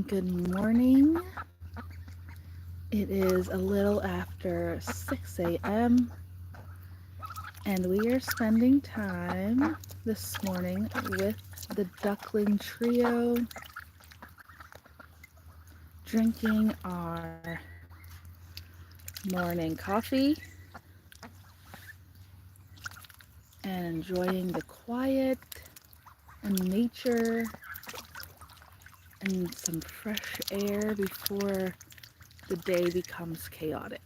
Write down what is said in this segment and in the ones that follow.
Good morning. It is a little after 6 a.m. and we are spending time this morning with the duckling trio, drinking our morning coffee and enjoying the quiet and nature and some fresh air before the day becomes chaotic.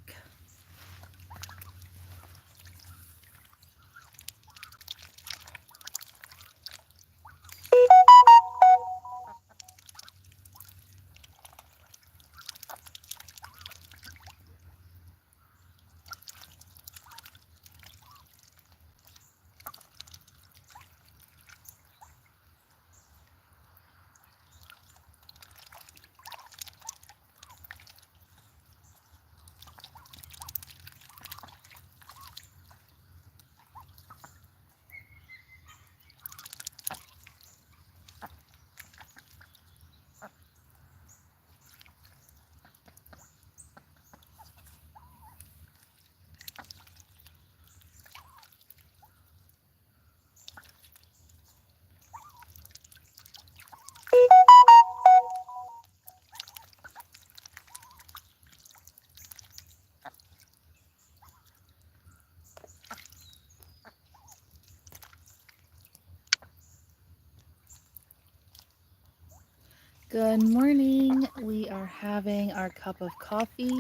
Good morning. We are having our cup of coffee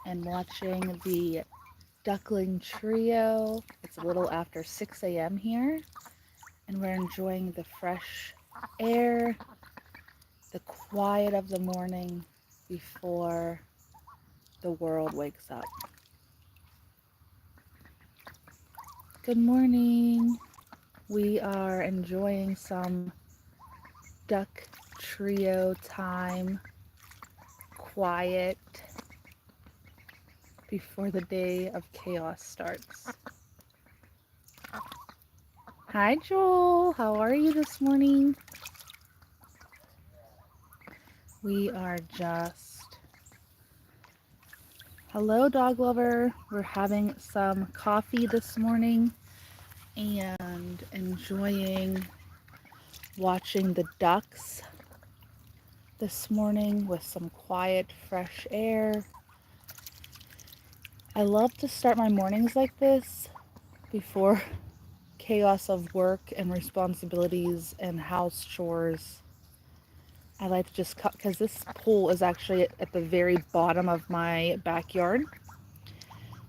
and watching the duckling trio. It's a little after 6 a.m. here, and we're enjoying the fresh air, the quiet of the morning before the world wakes up. Good morning. We are enjoying some duck trio time, quiet before the day of chaos starts. Hi, Joel. How are you this morning? We are just... Hello, dog lover. We're having some coffee this morning and enjoying watching the ducks this morning with some quiet, fresh air. I love to start my mornings like this before chaos of work and responsibilities and house chores. I like to just cut, because this pool is actually at the very bottom of my backyard.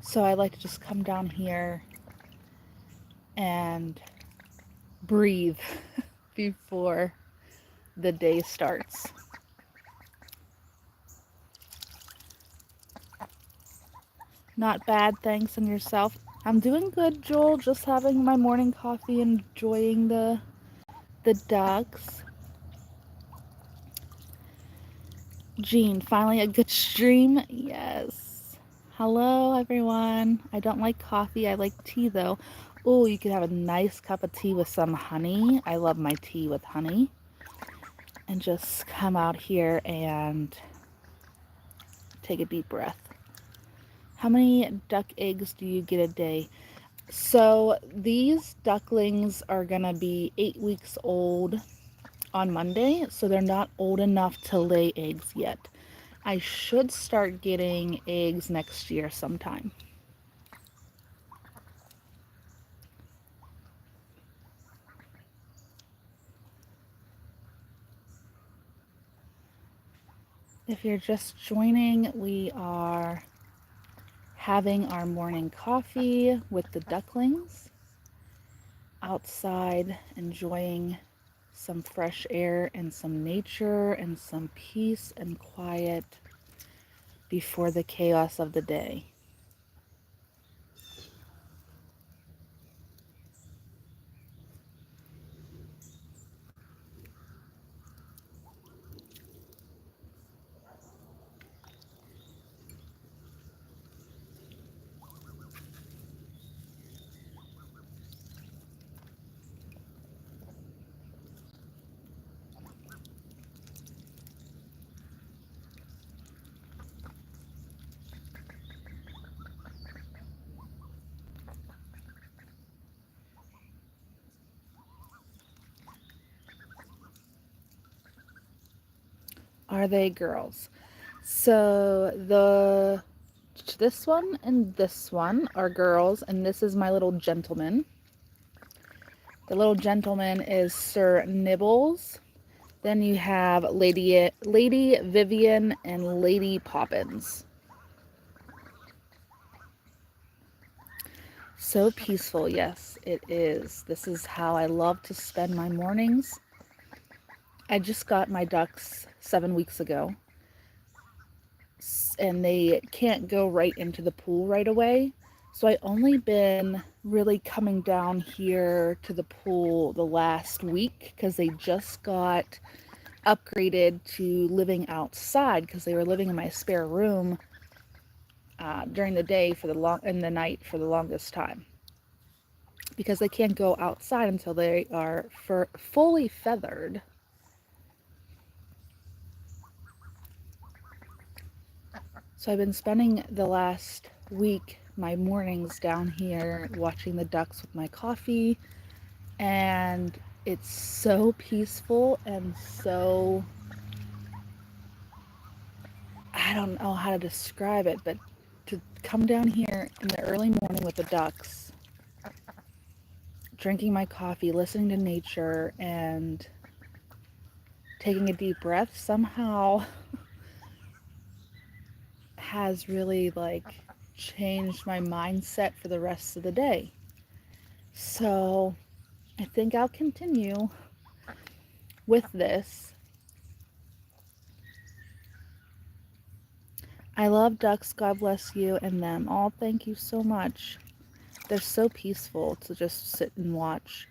So I like to just come down here and breathe before the day starts. Not bad, thanks, and yourself? I'm doing good, Joel. Just having my morning coffee, enjoying the ducks. Jean, finally a good stream. Yes. Hello, everyone. I don't like coffee. I like tea, though. Oh, you could have a nice cup of tea with some honey. I love my tea with honey. And just come out here and take a deep breath. How many duck eggs do you get a day? So these ducklings are gonna be 8 weeks old on Monday, so they're not old enough to lay eggs yet. I should start getting eggs next year sometime. If you're just joining, we are having our morning coffee with the ducklings outside, enjoying some fresh air and some nature and some peace and quiet before the chaos of the day. Are they girls? So this one and this one are girls, and this is my little gentleman. The little gentleman is Sir Nibbles. Then you have Lady Vivian and Lady Poppins. So peaceful, yes, it is. This is how I love to spend my mornings. I just got my ducks 7 weeks ago, and they can't go right into the pool right away. So I only been really coming down here to the pool the last week because they just got upgraded to living outside because they were living in my spare room during the day in the night for the longest time, because they can't go outside until they are fully feathered. So I've been spending the last week my mornings down here watching the ducks with my coffee, and it's so peaceful and so, I don't know how to describe it, but to come down here in the early morning with the ducks, drinking my coffee, listening to nature, and taking a deep breath somehow has really changed my mindset for the rest of the day. So I think I'll continue with this. I love ducks. God bless you and them. Oh, thank you so much. They're so peaceful to just sit and watch.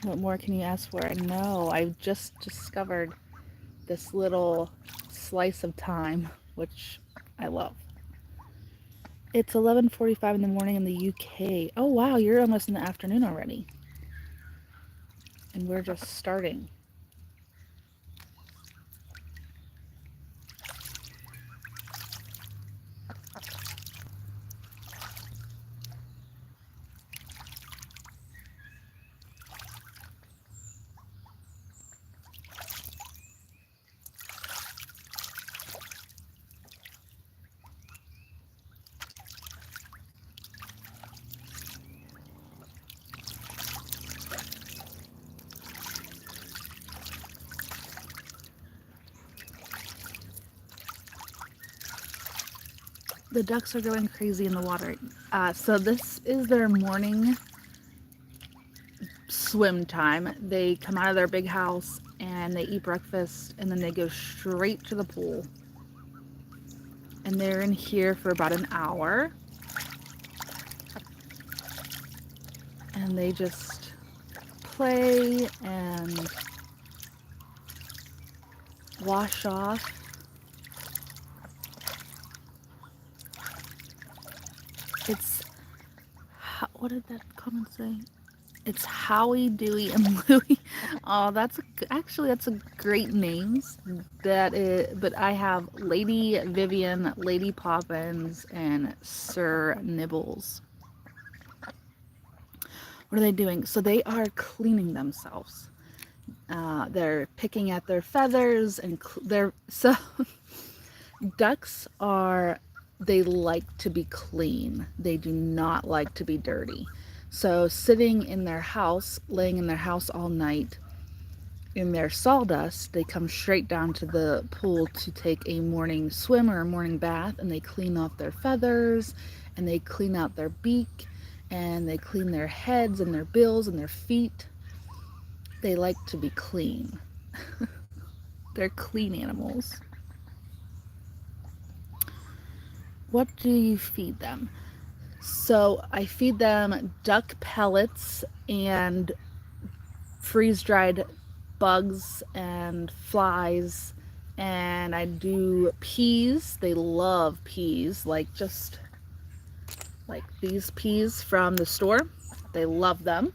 What more can you ask for? I know. I've just discovered this little slice of time, which I love. It's 11:45 in the morning in the UK. Oh wow, you're almost in the afternoon already. And we're just starting. The ducks are going crazy in the water. So this is their morning swim time. They come out of their big house and they eat breakfast, and then they go straight to the pool. And they're in here for about an hour. And they just play and wash off. It's, what did that comment say? It's Howie, Dewey, and Louie. Oh, actually that's a great names. But I have Lady Vivian, Lady Poppins, and Sir Nibbles. What are they doing? So they are cleaning themselves. They're picking at their feathers, and so ducks they like to be clean. They do not like to be dirty. So sitting in their house, laying in their house all night in their sawdust, they come straight down to the pool to take a morning swim or a morning bath, and they clean off their feathers, and they clean out their beak, and they clean their heads and their bills and their feet. They like to be clean. They're clean animals. What do you feed them? So I feed them duck pellets and freeze-dried bugs and flies, and I do peas. They love peas, just like these peas from the store. They love them.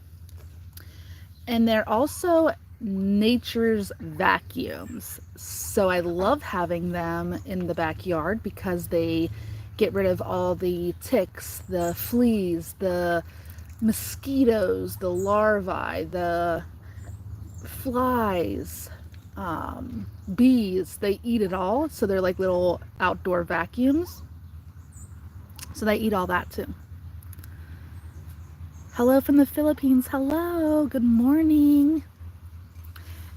And they're also nature's vacuums. So I love having them in the backyard because they get rid of all the ticks, the fleas, the mosquitoes, the larvae, the flies, bees, they eat it all. So they're like little outdoor vacuums. So they eat all that too. Hello from the Philippines. Hello. Good morning.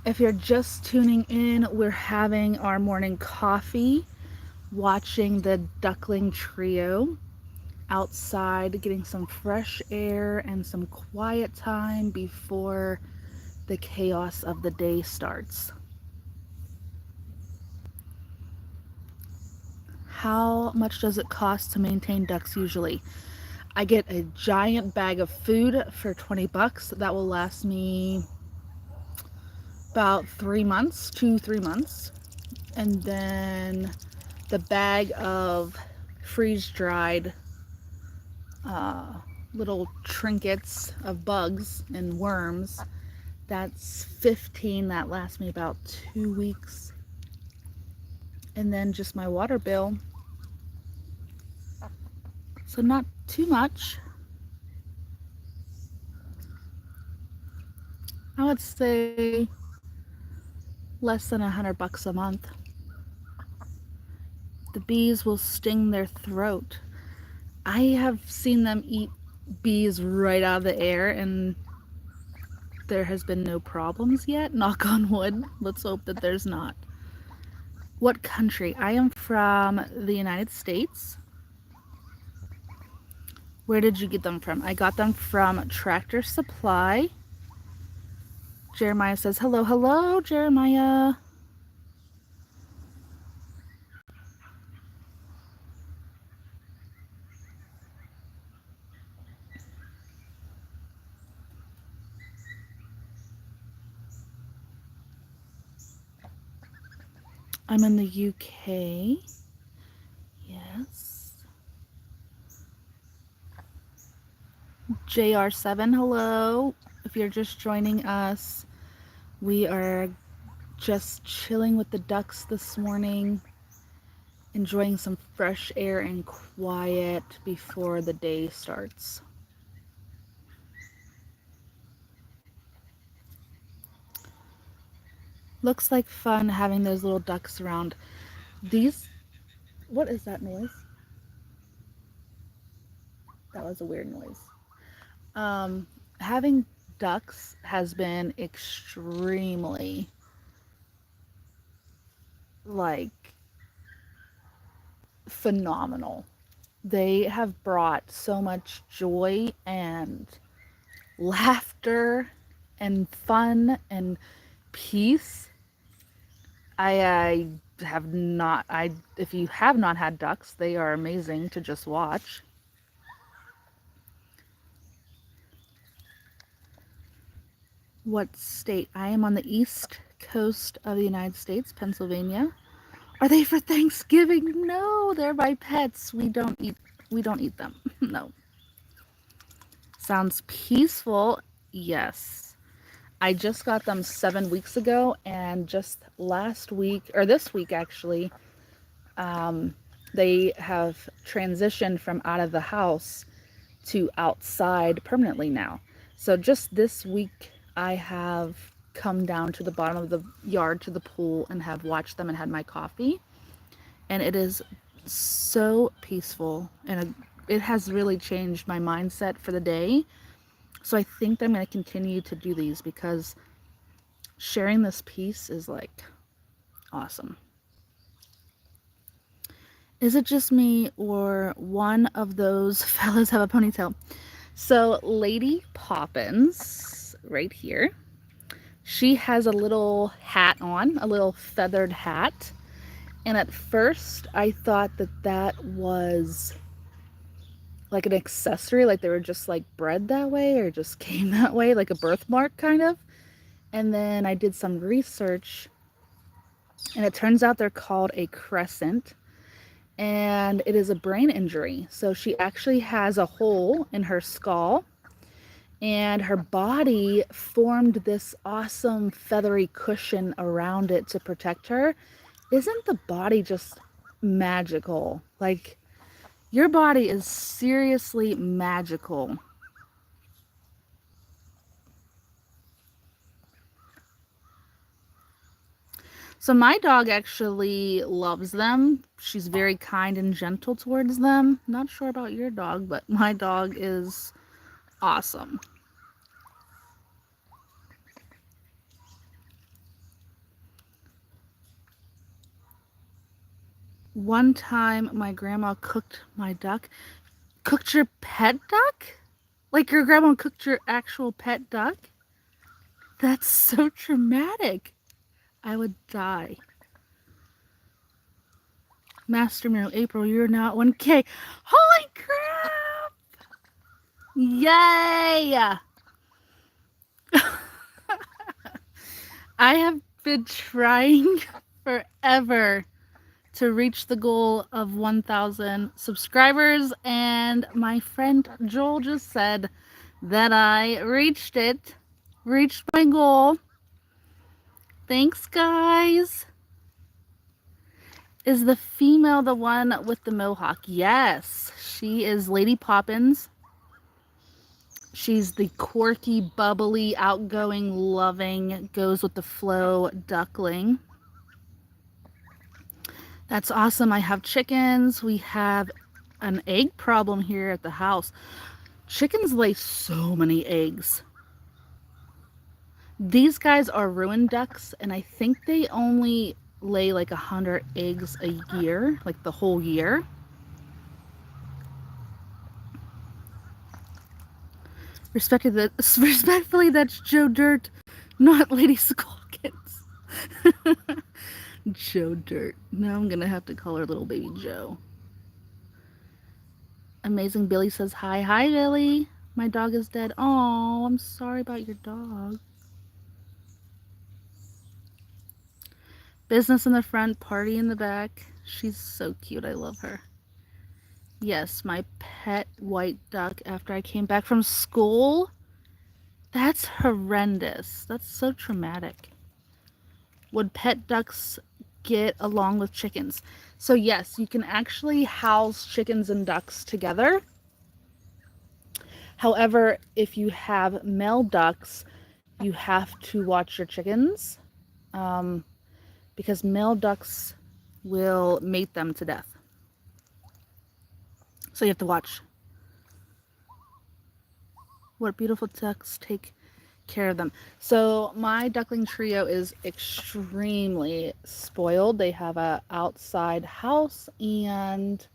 If you're just tuning in, we're having our morning coffee, watching the duckling trio outside, getting some fresh air and some quiet time before the chaos of the day starts. How much does it cost to maintain ducks usually? I get a giant bag of food for 20 bucks. That will last me about 3 months, 2, 3 months. And then the bag of freeze dried little trinkets of bugs and worms, that's 15. That lasts me about 2 weeks. And then just my water bill. So not too much. I would say less than $100 a month. The bees will sting their throat. I have seen them eat bees right out of the air, and there has been no problems yet. Knock on wood. Let's hope that there's not. What country? I am from the United States. Where did you get them from? I got them from Tractor Supply. Jeremiah says, hello, hello, Jeremiah. I'm in the UK. Yes. JR7, hello. If you're just joining us, we are just chilling with the ducks this morning, enjoying some fresh air and quiet before the day starts. Looks like fun having those little ducks around. These, what is that noise? That was a weird noise. Having ducks has been extremely, like, phenomenal. They have brought so much joy and laughter and fun and peace. I have not, if you have not had ducks, they are amazing to just watch. What state? I am on the east coast of the United States, Pennsylvania. Are they for Thanksgiving? No, they're my pets. We don't eat them. No. Sounds peaceful. Yes. I just got them 7 weeks ago, and just last week, or this week actually, they have transitioned from out of the house to outside permanently now. So just this week, I have come down to the bottom of the yard to the pool and have watched them and had my coffee. And it is so peaceful, and it has really changed my mindset for the day. So I think I'm going to continue to do these because sharing this peace is like awesome. Is it just me or one of those fellas have a ponytail? So Lady Poppins, right here, she has a little hat on, a little feathered hat. And at first I thought that that was like an accessory, like they were just like bred that way or just came that way, like a birthmark kind of. And then I did some research, and it turns out they're called a crescent, and it is a brain injury. So she actually has a hole in her skull, and her body formed this awesome feathery cushion around it to protect her. Isn't the body just magical? Like, your body is seriously magical. So my dog actually loves them. She's very kind and gentle towards them. Not sure about your dog, but my dog is awesome. One time my grandma cooked my duck. Cooked your pet duck? Like your grandma cooked your actual pet duck? That's so traumatic. I would die. Master Meow, April, you're not 1K. Holy crap! Yay! I have been trying forever to reach the goal of 1,000 subscribers, and my friend Joel just said that I reached it. Reached my goal. Thanks, guys. Is the female the one with the mohawk? Yes, she is Lady Poppins. She's the quirky, bubbly, outgoing, loving, goes with the flow duckling. That's awesome. I have chickens. We have an egg problem here at the house. Chickens lay so many eggs. These guys are ruined ducks, and I think they only lay like 100 eggs a year, like the whole year. Respectfully, that's Joe Dirt, not Lady Squawkins. Joe Dirt. Now I'm gonna have to call her little baby Joe. Amazing Billy says hi. Hi, Billy. My dog is dead. Oh, I'm sorry about your dog. Business in the front, party in the back. She's so cute. I love her. Yes, my pet white duck after I came back from school. That's horrendous. That's so traumatic. Would pet ducks get along with chickens? So yes, you can actually house chickens and ducks together. However, if you have male ducks, you have to watch your chickens because male ducks will mate them to death. So you have to watch. What beautiful ducks, take care of them. So my duckling trio is extremely spoiled. They have a outside house and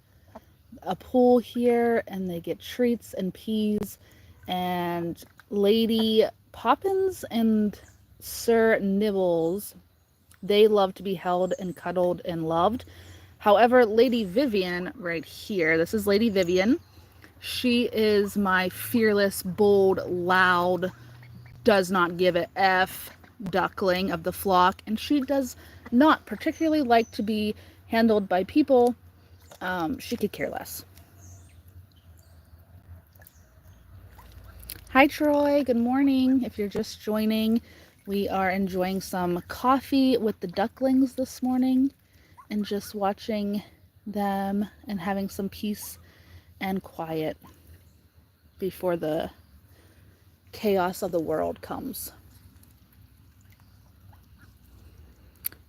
a pool here, and they get treats and peas. And Lady Poppins and Sir Nibbles, they love to be held and cuddled and loved. However, Lady Vivian right here, this is Lady Vivian. She is my fearless, bold, loud, does not give a F duckling of the flock, and she does not particularly like to be handled by people. She could care less. Hi, Troy. Good morning. If you're just joining, we are enjoying some coffee with the ducklings this morning and just watching them and having some peace and quiet before the chaos of the world comes.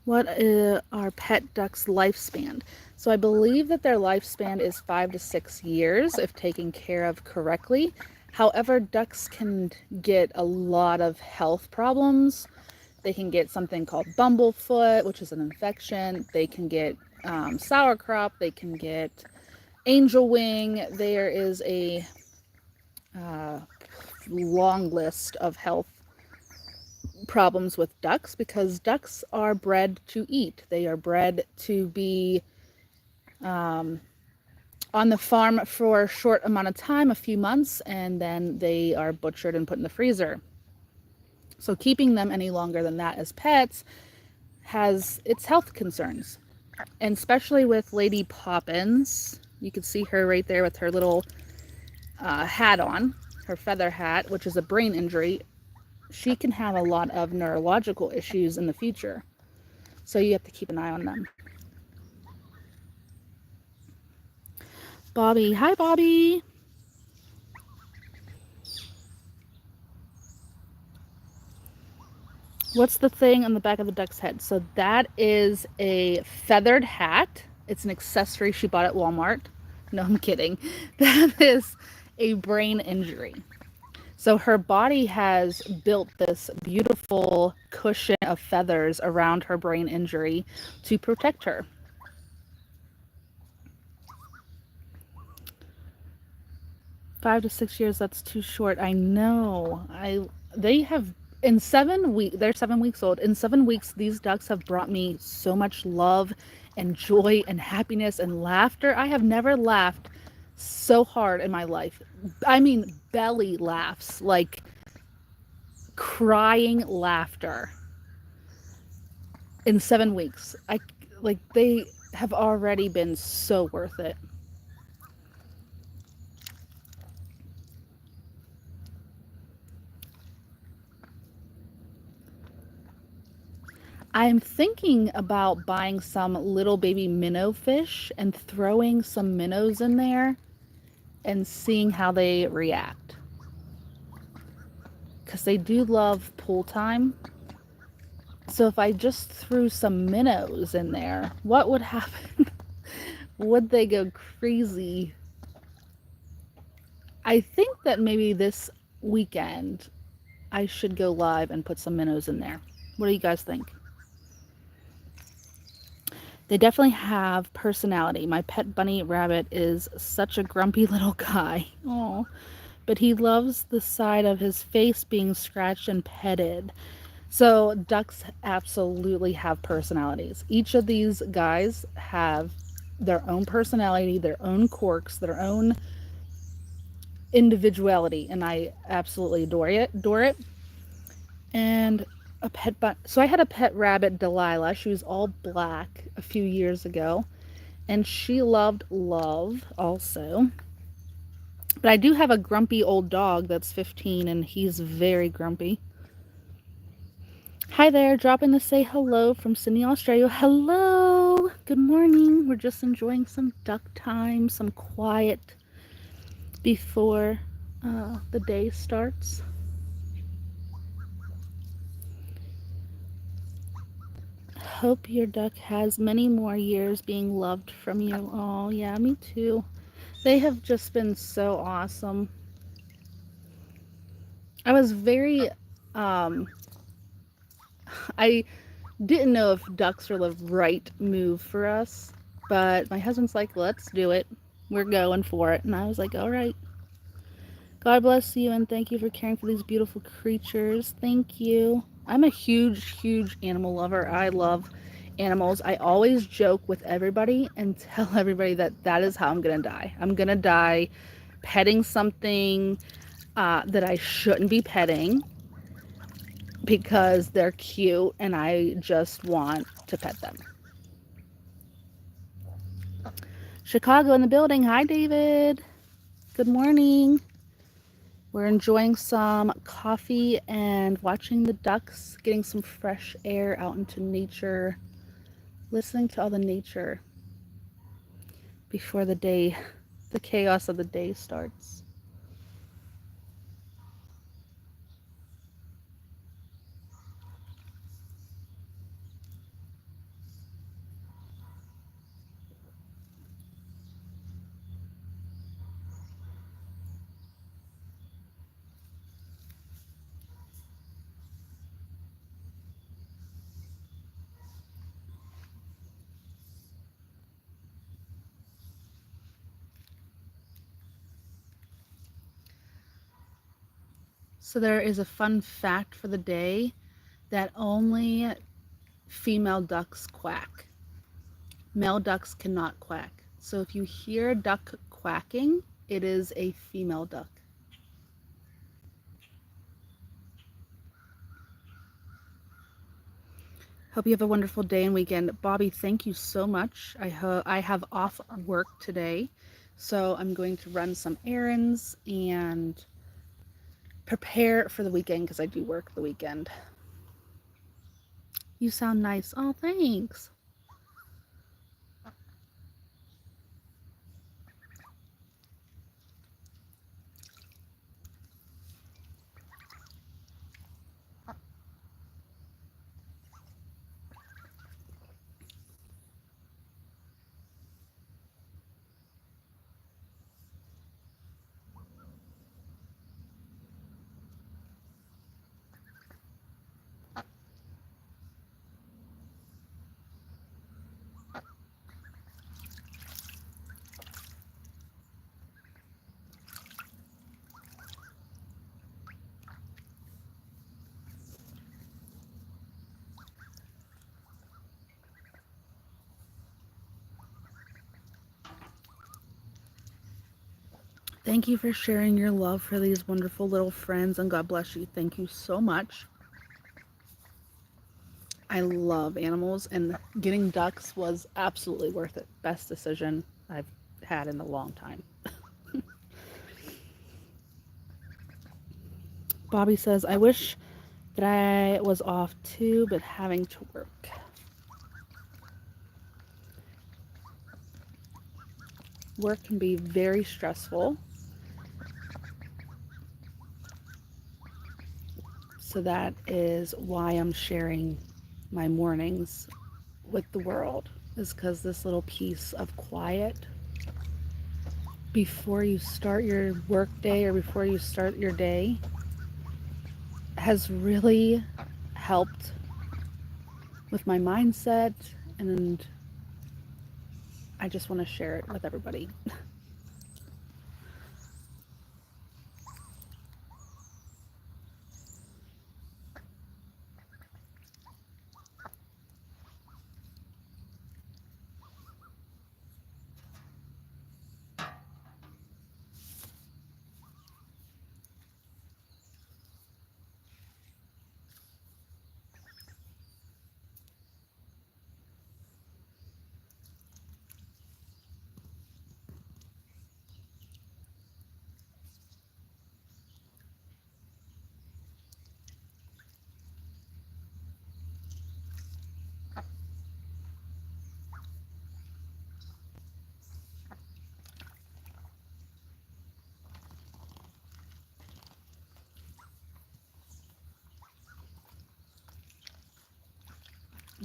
What are pet ducks' lifespan? So I believe that their lifespan is 5 to 6 years if taken care of correctly. However, ducks can get a lot of health problems. They can get something called bumblefoot, which is an infection. They can get sauerkraut. They can get angel wing. There is a long list of health problems with ducks because ducks are bred to eat. They are bred to be on the farm for a short amount of time, a few months, and then they are butchered and put in the freezer. So keeping them any longer than that as pets has its health concerns. And especially with Lady Poppins, you can see her right there with her little hat on, her feather hat, which is a brain injury. She can have a lot of neurological issues in the future. So you have to keep an eye on them. Bobby. Hi, Bobby. What's the thing on the back of the duck's head? So that is a feathered hat. It's an accessory she bought at Walmart. No, I'm kidding. That is a brain injury. So her body has built this beautiful cushion of feathers around her brain injury to protect her. 5 to 6 years, that's too short. I know. They have in 7 weeks, they're 7 weeks old. In 7 weeks, these ducks have brought me so much love and joy and happiness and laughter. I have never laughed so hard in my life. I mean, belly laughs, like crying laughter in 7 weeks. They have already been so worth it. I'm thinking about buying some little baby minnow fish and throwing some minnows in there and seeing how they react. Because they do love pool time. So if I just threw some minnows in there, what would happen? Would they go crazy? I think that maybe this weekend I should go live and put some minnows in there. What do you guys think? They definitely have personality. My pet bunny rabbit is such a grumpy little guy. Oh, but he loves the side of his face being scratched and petted. So ducks absolutely have personalities. Each of these guys have their own personality, their own quirks, their own individuality, and I absolutely adore it. Adore it. And a so I had a pet rabbit, Delilah. She was all black a few years ago, and she loved love also. But I do have a grumpy old dog that's 15, and he's very grumpy. Hi there, dropping to say hello from Sydney, Australia. Hello, good morning. We're just enjoying some duck time, some quiet before the day starts. Hope your duck has many more years being loved from you. Oh, yeah, me too. They have just been so awesome. I was very, I didn't know if ducks were the right move for us, but my husband's like, let's do it. We're going for it. And I was like, all right. God bless you and thank you for caring for these beautiful creatures. Thank you. I'm a huge, huge animal lover. I love animals. I always joke with everybody and tell everybody that that is how I'm going to die. I'm going to die petting something that I shouldn't be petting because they're cute and I just want to pet them. Chicago in the building. Hi, David. Good morning. We're enjoying some coffee and watching the ducks, getting some fresh air out into nature, listening to all the nature before the chaos of the day starts. So there is a fun fact for the day that only female ducks quack. Male ducks cannot quack. So if you hear a duck quacking, it is a female duck. Hope you have a wonderful day and weekend. Bobby, thank you so much. I have off work today, so I'm going to run some errands and prepare for the weekend because I do work the weekend. You sound nice. Oh, thanks. Thank you for sharing your love for these wonderful little friends, and God bless you. Thank you so much. I love animals, and getting ducks was absolutely worth it. Best decision I've had in a long time. Bobby says, I wish that I was off too, but having to work. Work can be very stressful. So that is why I'm sharing my mornings with the world, is because this little piece of quiet before you start your work day or before you start your day has really helped with my mindset, and I just want to share it with everybody.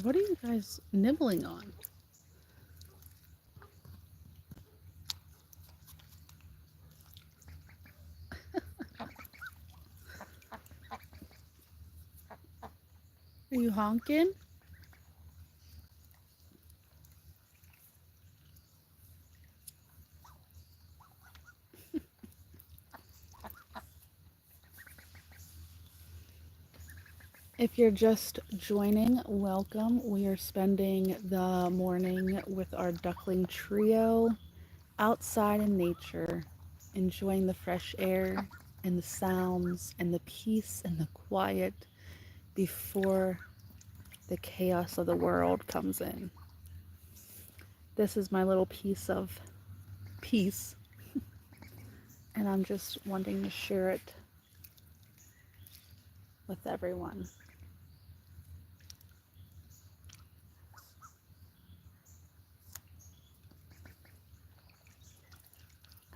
What are you guys nibbling on? Are you honking? If you're just joining, welcome. We are spending the morning with our duckling trio outside in nature, enjoying the fresh air and the sounds and the peace and the quiet before the chaos of the world comes in. This is my little piece of peace, and I'm just wanting to share it with everyone.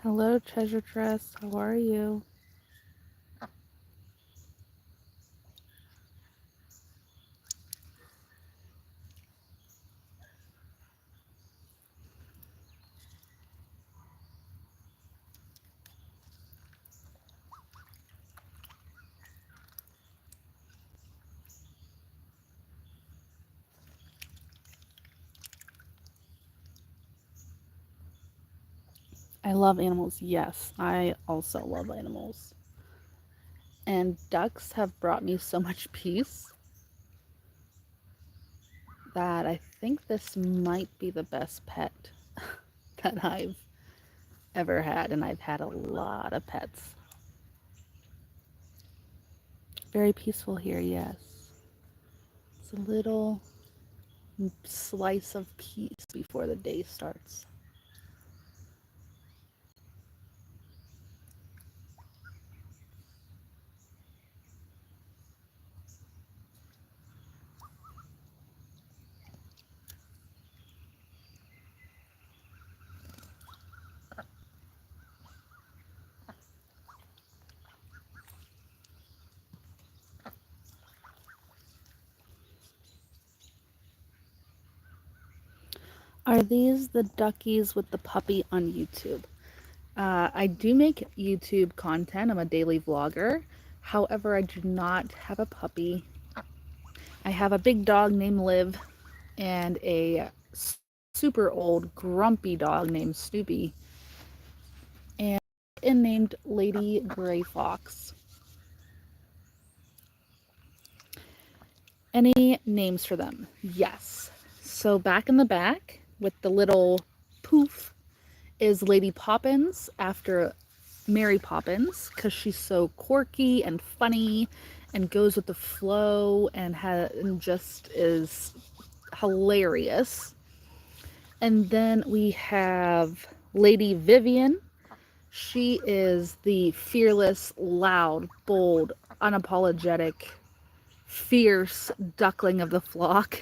Hello, Treasure Tress. How are you? I love animals. Yes, I also love animals. And ducks have brought me so much peace that I think this might be the best pet that I've ever had. And I've had a lot of pets. Very peaceful here, yes. It's a little slice of peace before the day starts. Are these the duckies with the puppy on YouTube? I do make YouTube content. I'm a daily vlogger. However, I do not have a puppy. I have a big dog named Liv and a super old grumpy dog named Snoopy, and named Lady Gray Fox. Any names for them? Yes. So back in the back with the little poof is Lady Poppins, after Mary Poppins because she's so quirky and funny and goes with the flow and just is hilarious. And then we have Lady Vivian. She is the fearless, loud, bold, unapologetic, fierce duckling of the flock.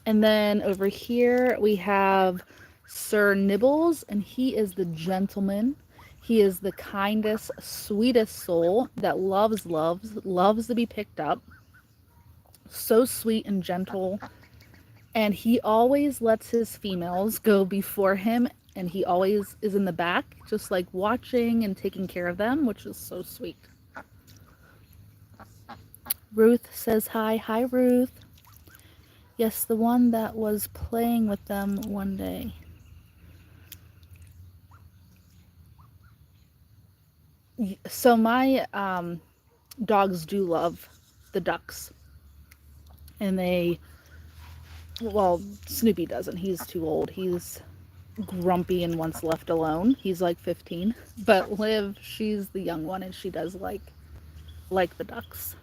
And then over here we have Sir Nibbles, and he is the gentleman. He is the kindest, sweetest soul that loves to be picked up. So sweet and gentle. And he always lets his females go before him, and he always is in the back, just like watching and taking care of them, which is so sweet. Ruth says hi. Hi, Ruth. Yes, the one that was playing with them one day. So my dogs do love the ducks. And well, Snoopy doesn't. He's too old. He's grumpy and wants left alone. He's like 15. But Liv, she's the young one, and she does like the ducks.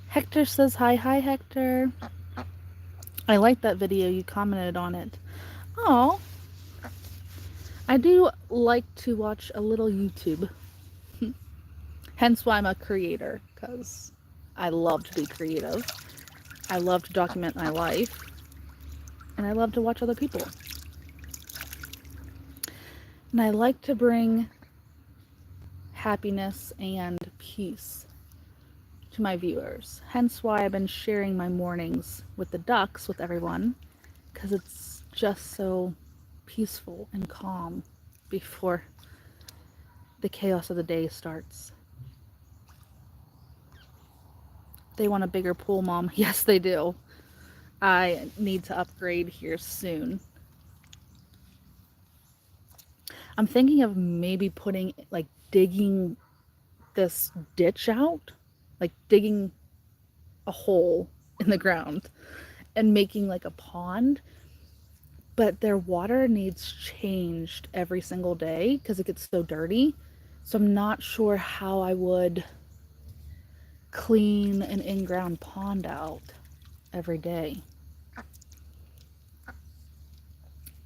Hector says hi. Hi, Hector. I liked that video. You commented on it. Oh, I do like to watch a little YouTube. Hence why I'm a creator, because I love to be creative. I love to document my life. And I love to watch other people. And I like to bring happiness and peace to my viewers. Hence why I've been sharing my mornings with the ducks with everyone, because it's just so peaceful and calm before the chaos of the day starts. They want a bigger pool, Mom. Yes, they do. I need to upgrade here soon. I'm thinking of maybe digging this ditch out, like digging a hole in the ground and making like a pond. But their water needs changed every single day because it gets so dirty. So I'm not sure how I would clean an in-ground pond out every day.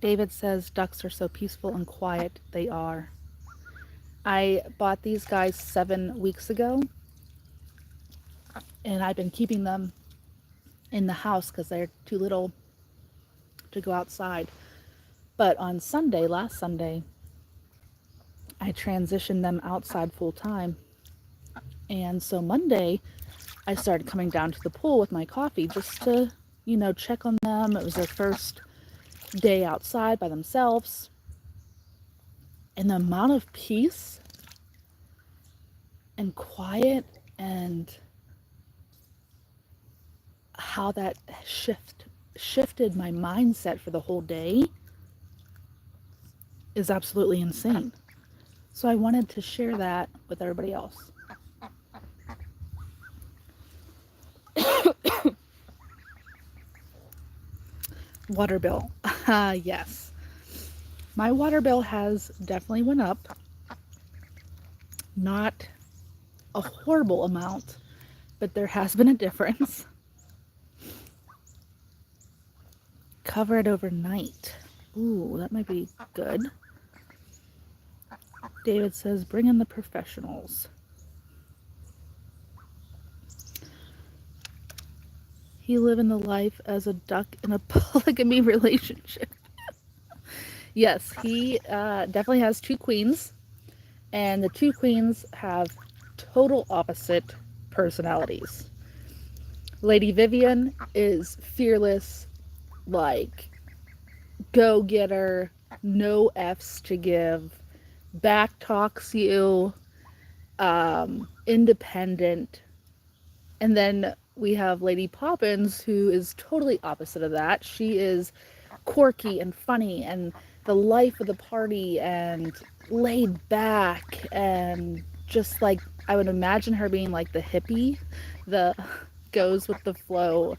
David says ducks are so peaceful and quiet. They are. I bought these guys 7 weeks ago, and I've been keeping them in the house because they're too little to go outside. But on Sunday, last Sunday, I transitioned them outside full time. And so Monday, I started coming down to the pool with my coffee just to, check on them. It was their first day outside by themselves. And the amount of peace and quiet and how that shifted my mindset for the whole day is absolutely insane. So I wanted to share that with everybody else. Water bill. Yes. My water bill has definitely went up. Not a horrible amount, but there has been a difference. Cover it overnight. Ooh, that might be good. David says, bring in the professionals. He living the life as a duck in a polygamy relationship. Yes, he definitely has 2 queens, and the 2 queens have total opposite personalities. Lady Vivian is fearless, like go-getter, no F's to give, back talks you, independent. And then we have Lady Poppins, who is totally opposite of that. She is quirky and funny and the life of the party and laid back and just like, I would imagine her being like the hippie, the goes with the flow,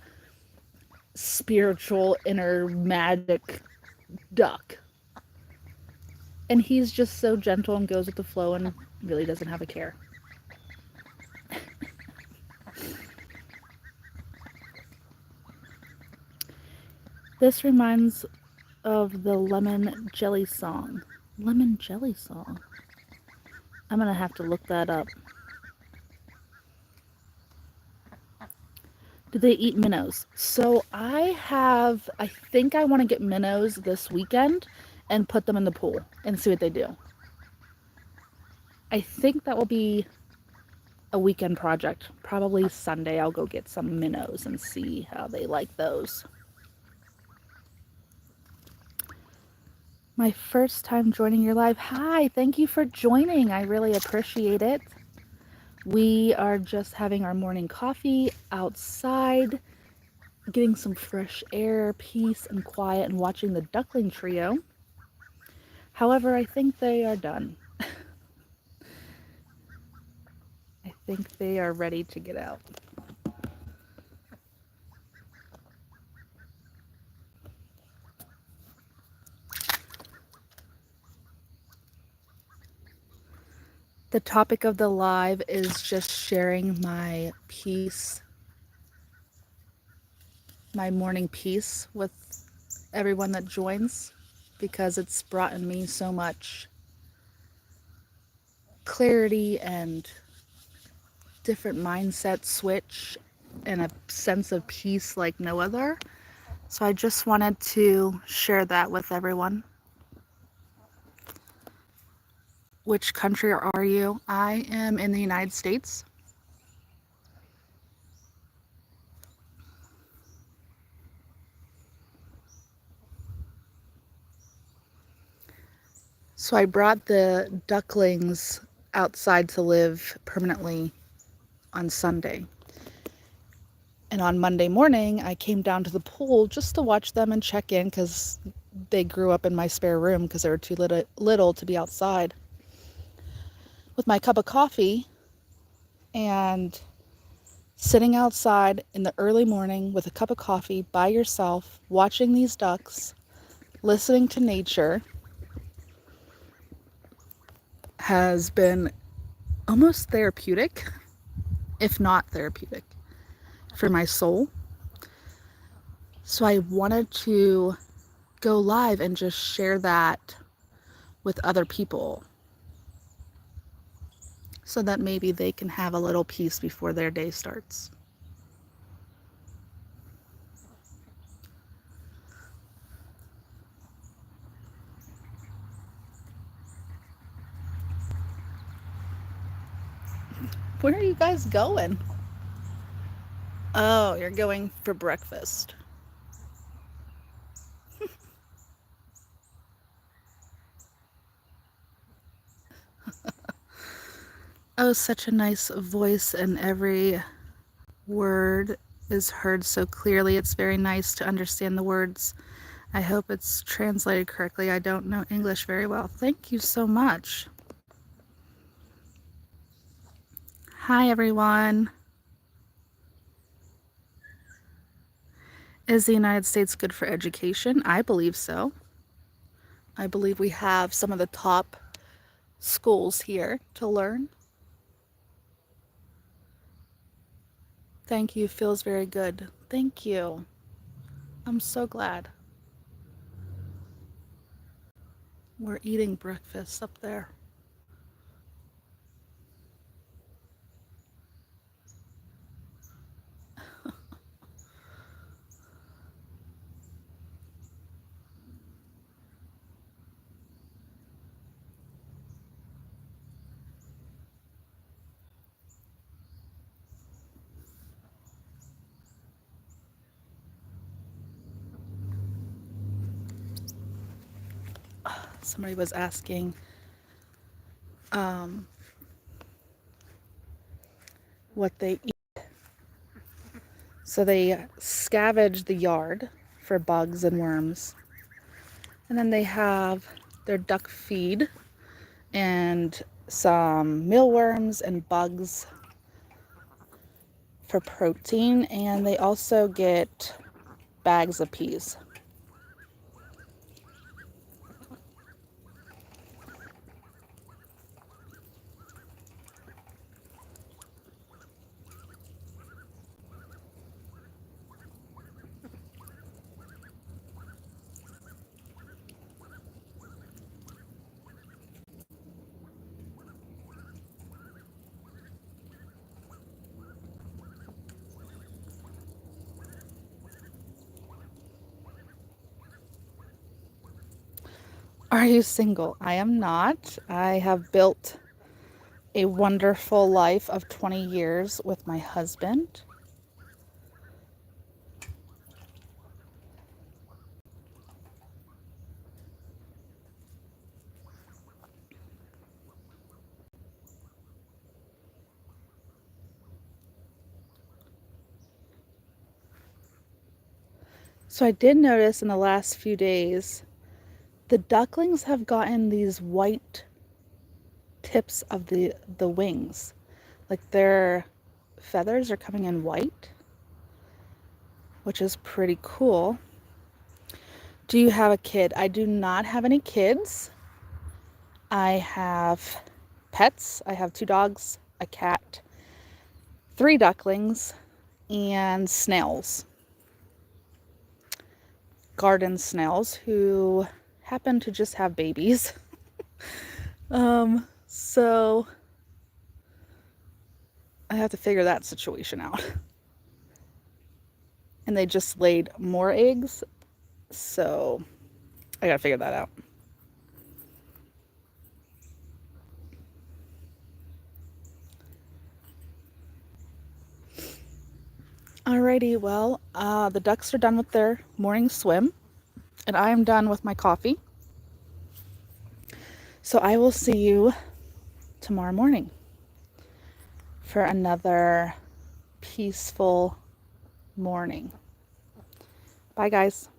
spiritual inner magic duck. And he's just so gentle and goes with the flow and really doesn't have a care. This reminds of the lemon jelly song. Lemon jelly song? I'm gonna have to look that up. Do they eat minnows? So I think I want to get minnows this weekend and put them in the pool and see what they do. I think that will be a weekend project. Probably Sunday I'll go get some minnows and see how they like those. My first time joining your live. Hi, thank you for joining. I really appreciate it. We are just having our morning coffee outside, getting some fresh air, peace, and quiet, and watching the duckling trio. However, I think they are done. I think they are ready to get out. The topic of the live is just sharing my peace, my morning peace with everyone that joins, because it's brought in me so much clarity and different mindset switch and a sense of peace like no other. So I just wanted to share that with everyone. Which country are you? I am in the United States. So I brought the ducklings outside to live permanently on Sunday. And on Monday morning, I came down to the pool just to watch them and check in because they grew up in my spare room because they were too little to be outside. With my cup of coffee and sitting outside in the early morning with a cup of coffee by yourself, watching these ducks, listening to nature, has been almost therapeutic, if not therapeutic, for my soul. So I wanted to go live and just share that with other people so that maybe they can have a little peace before their day starts. Where are you guys going? Oh, you're going for breakfast. Oh, such a nice voice, and every word is heard so clearly. It's very nice to understand the words. I hope it's translated correctly. I don't know English very well. Thank you so much. Hi, everyone. Is the United States good for education? I believe so. I believe we have some of the top schools here to learn. Thank you. Feels very good. Thank you. I'm so glad. We're eating breakfast up there. Somebody was asking what they eat. So they scavenge the yard for bugs and worms. And then they have their duck feed and some mealworms and bugs for protein. And they also get bags of peas. Are you single? I am not. I have built a wonderful life of 20 years with my husband. So I did notice in the last few days, the ducklings have gotten these white tips of the wings. Like their feathers are coming in white, which is pretty cool. Do you have a kid? I do not have any kids. I have pets. I have 2 dogs, a cat, 3 ducklings, and snails. Garden snails who happen to just have babies. So I have to figure that situation out. And they just laid more eggs, so I gotta figure that out. Alrighty, well, the ducks are done with their morning swim, and I am done with my coffee. So I will see you tomorrow morning for another peaceful morning. Bye, guys.